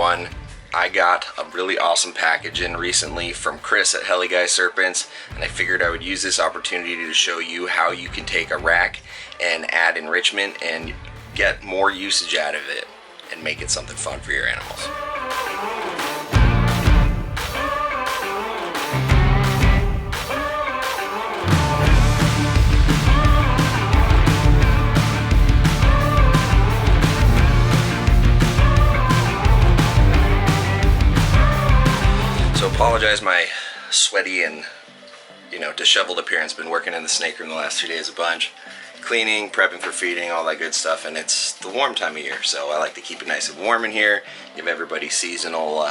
everyone. I got a really awesome package in recently from Chris at Heliguy Serpents, and I figured I would use this opportunity to show you how you can take a rack and add enrichment and get more usage out of it and make it something fun for your animals. Apologize my sweaty and disheveled appearance. Been working in the snake room the last 2 days a bunch, cleaning, prepping for feeding, all that good stuff, and it's the warm time of year, so I like to keep it nice and warm in here, give everybody seasonal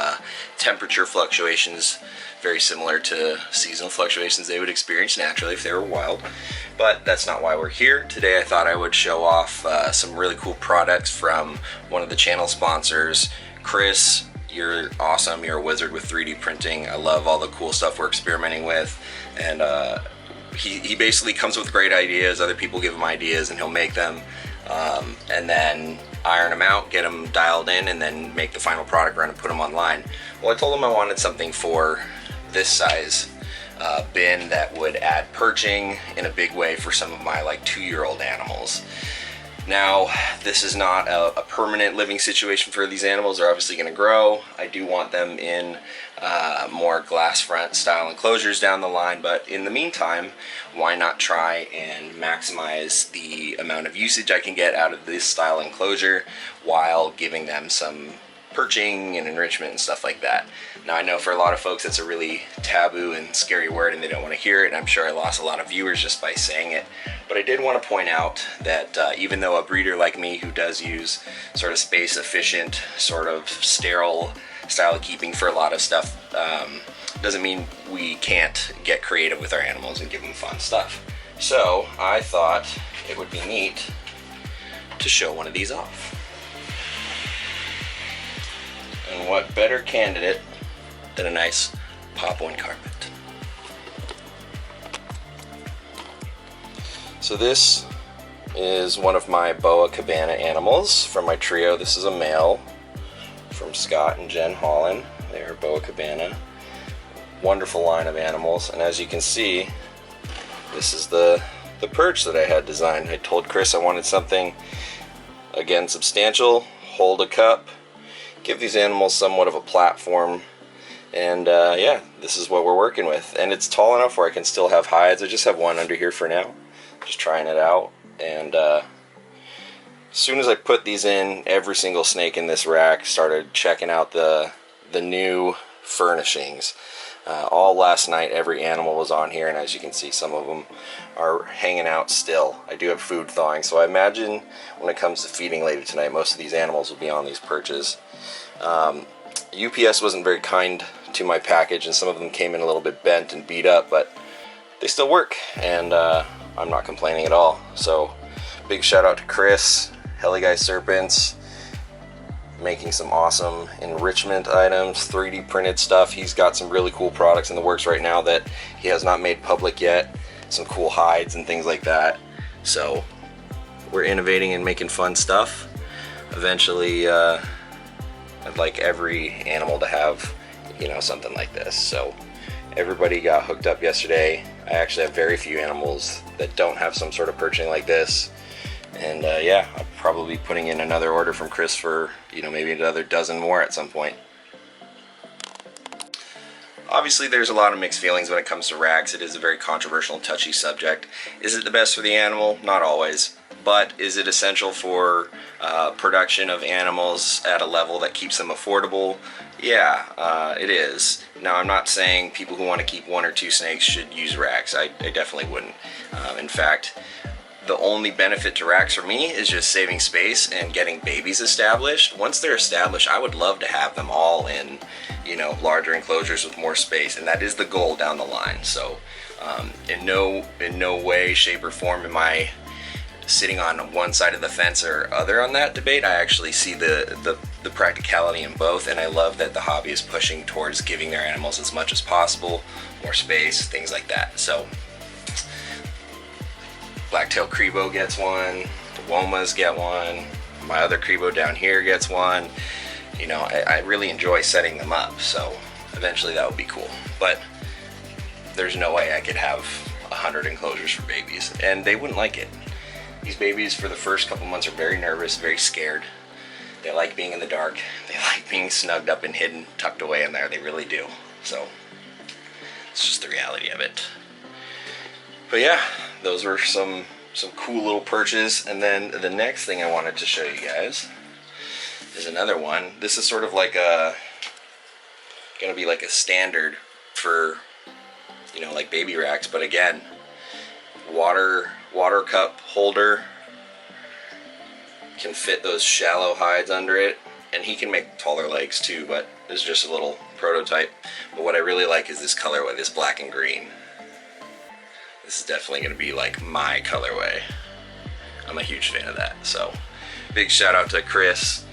temperature fluctuations, very similar to seasonal fluctuations they would experience naturally if they were wild. But that's not why we're here today. I thought I would show off some really cool products from one of the channel sponsors. Chris, you're awesome. You're a wizard with 3D printing. I love all the cool stuff we're experimenting with, and he basically comes with great ideas. Other people give him ideas and he'll make them, and then iron them out, get them dialed in, and then make the final product run and put them online. Well, I told him I wanted something for this size bin that would add perching in a big way for some of my 2-year-old animals. Now, this is not a permanent living situation for these animals. They're obviously going to grow. I do want them in more glass front style enclosures down the line, but in the meantime, why not try and maximize the amount of usage I can get out of this style enclosure while giving them some perching and enrichment and stuff like that. Now, I know for a lot of folks it's a really taboo and scary word and they don't want to hear it, and I'm sure I lost a lot of viewers just by saying it, but I did want to point out that even though a breeder like me who does use sort of space efficient, sort of sterile style of keeping for a lot of stuff, doesn't mean we can't get creative with our animals and give them fun stuff. So I thought it would be neat to show one of these off. And what better candidate than a nice pop-one carpet. So this is one of my boa cabana animals from my trio. This is a male from Scott and Jen Holland. They are boa cabana. Wonderful line of animals, and as you can see, this is the perch that I had designed. I told Chris I wanted something, again, substantial, hold a cup, give these animals somewhat of a platform, and yeah, this is what we're working with. And it's tall enough where I can still have hides. I just have one under here for now, just trying it out. And as soon as I put these in, every single snake in this rack started checking out the new furnishings. All last night, every animal was on here, and as you can see, some of them are hanging out still. I do have food thawing, so I imagine when it comes to feeding later tonight, most of these animals will be on these perches. UPS wasn't very kind to my package, and some of them came in a little bit bent and beat up, but they still work, and I'm not complaining at all. So big shout out to Chris, Heliguy Serpents, making some awesome enrichment items, 3D printed stuff. He's got some really cool products in the works right now that he has not made public yet, some cool hides and things like that. So we're innovating and making fun stuff. Eventually I'd like every animal to have something like this. So everybody got hooked up yesterday. I actually have very few animals that don't have some sort of perching like this, and yeah, I'll probably be putting in another order from Chris for maybe another dozen more at some point. Obviously there's a lot of mixed feelings when it comes to racks. It is a very controversial and touchy subject. Is it the best for the animal? Not always. But is it essential for production of animals at a level that keeps them affordable? Yeah, it is. Now, I'm not saying people who want to keep 1 or 2 snakes should use racks. I definitely wouldn't. In fact, the only benefit to racks for me is just saving space and getting babies established. Once they're established, I would love to have them all in, larger enclosures with more space, and that is the goal down the line. So, in no way, shape, or form am I sitting on one side of the fence or other on that debate. I actually see the practicality in both, and I love that the hobby is pushing towards giving their animals as much as possible, more space, things like that. So Blacktail Crebo gets one, the Womas get one, my other Crebo down here gets one, You know, I really enjoy setting them up, so eventually that would be cool. But there's no way I could have 100 enclosures for babies, and they wouldn't like it. These babies for the first couple months are very nervous, very scared. They like being in the dark. They like being snugged up and hidden, tucked away in there. They really do. So it's just the reality of it. But yeah, those were some cool little perches. And then the next thing I wanted to show you guys is another one. This is sort of like gonna be like a standard for, you know, like baby racks, but again, water cup holder, can fit those shallow hides under it, and he can make taller legs too, but this is just a little prototype. But what I really like is this colorway, this black and green. This is definitely going to be like my colorway. I'm a huge fan of that. So big shout out to Chris.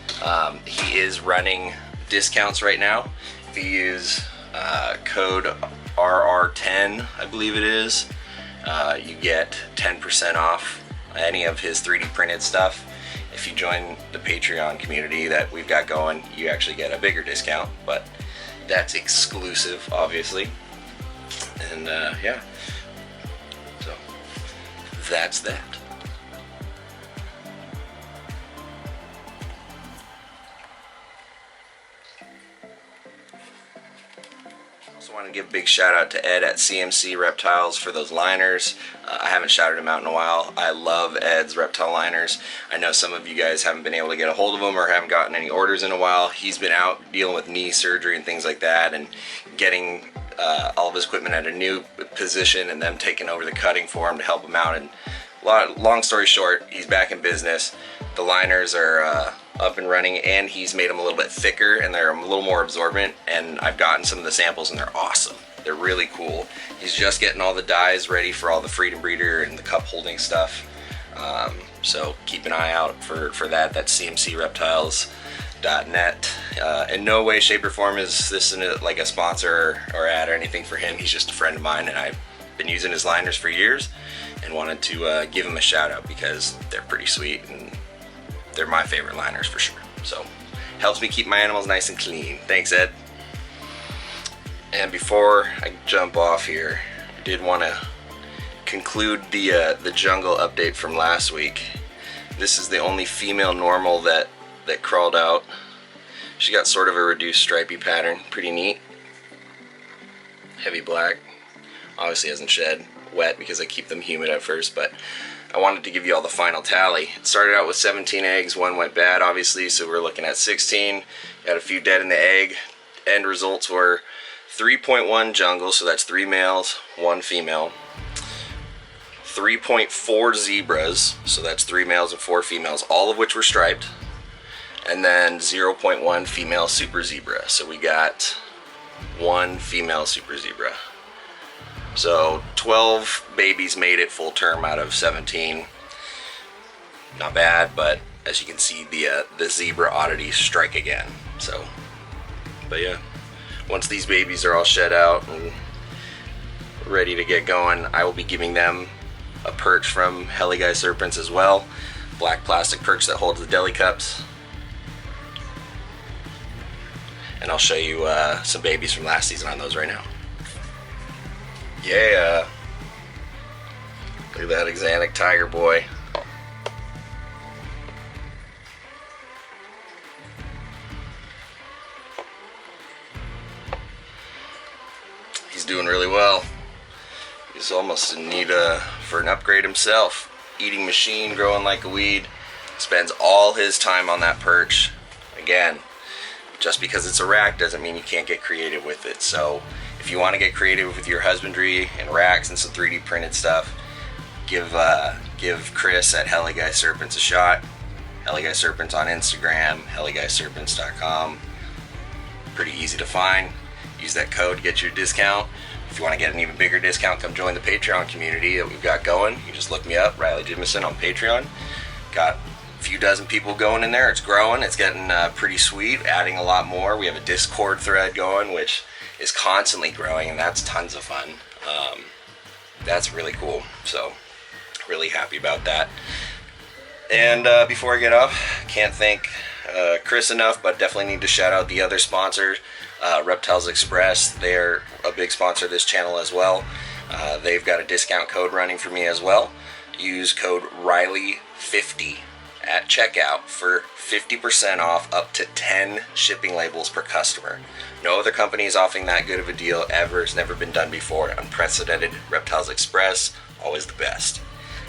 He is running discounts right now. If you use code RR10, I believe it is, you get 10% off any of his 3D printed stuff. If you join the Patreon community that we've got going, you actually get a bigger discount, but that's exclusive, obviously. And yeah, so that's that. Also want to give a big shout out to Ed at CMC Reptiles for those liners. I haven't shouted him out in a while. I love Ed's reptile liners. I know some of you guys haven't been able to get a hold of him or haven't gotten any orders in a while. He's been out dealing with knee surgery and things like that, and getting all of his equipment at a new position and them taking over the cutting for him to help him out. And long story short, he's back in business. The liners are up and running, and he's made them a little bit thicker and they're a little more absorbent, and I've gotten some of the samples and they're awesome. They're really cool. He's just getting all the dies ready for all the freedom breeder and the cup holding stuff. So keep an eye out for that. That's cmcreptiles.net. In no way, shape, or form is this like a sponsor or ad or anything for him. He's just a friend of mine, and I've been using his liners for years and wanted to give him a shout out because they're pretty sweet and they're my favorite liners for sure. So helps me keep my animals nice and clean. Thanks, Ed. And before I jump off here, I did want to conclude the jungle update from last week. This is the only female normal that crawled out. She got sort of a reduced stripy pattern, pretty neat. Heavy black, obviously hasn't shed. Wet because I keep them humid at first, but I wanted to give you all the final tally. It started out with 17 eggs, one went bad obviously, so we're looking at 16. Got a few dead in the egg. End results were 3.1 jungle, so that's 3 males, 1 female. 3.4 zebras, so that's 3 males and 4 females, all of which were striped. And then 0.1 female super zebra, so we got 1 female super zebra. So 12 babies made it full term out of 17. Not bad, but as you can see, the zebra oddities strike again. So, but yeah, once these babies are all shed out and ready to get going, I will be giving them a perch from Heligai Serpents as well. Black plastic perch that holds the deli cups. And I'll show you some babies from last season on those right now. Yeah, look at that Axanthic tiger boy. He's doing really well. He's almost in need for an upgrade himself. Eating machine, growing like a weed. Spends all his time on that perch. Again, just because it's a rack doesn't mean you can't get creative with it. So if you want to get creative with your husbandry and racks and some 3D printed stuff, give Chris at Heligai Serpents a shot. Heligai Serpents on Instagram, heligaiserpents.com. Pretty easy to find. Use that code to get your discount. If you want to get an even bigger discount, come join the Patreon community that we've got going. You just look me up, Riley Jimison on Patreon. Got a few dozen people going in there. It's growing. It's getting pretty sweet. Adding a lot more. We have a Discord thread going, which is constantly growing, and that's tons of fun. That's really cool. So, really happy about that. And before I get off, can't thank Chris enough, but definitely need to shout out the other sponsors. Reptiles Express, they're a big sponsor of this channel as well. They've got a discount code running for me as well. Use code Riley50 at checkout for 50% off up to 10 shipping labels per customer. No other company is offering that good of a deal ever. It's never been done before. Unprecedented. Reptiles Express, always the best.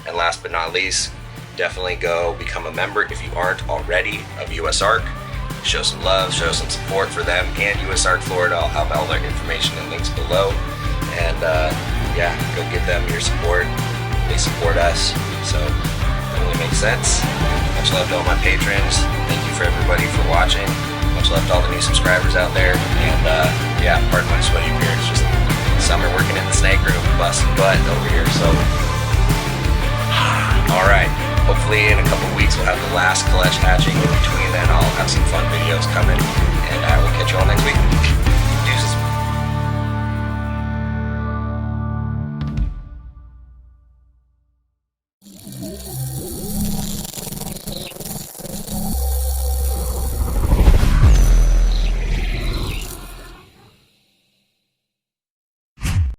And last but not least, definitely go become a member if you aren't already of USARK. Show some love, show some support for them and USARK Florida. I'll have all their information and links below. And yeah, go give them your support. They support us, so it really makes sense. Much love to all my patrons. Thank you for everybody for watching. Much love to all the new subscribers out there. And yeah, pardon my sweaty appearance. Just summer working in the snake room, busting butt over here. So, all right. Hopefully in a couple weeks we'll have the last clutch hatching. In between then, I'll have some fun videos coming, and I will catch you all next week.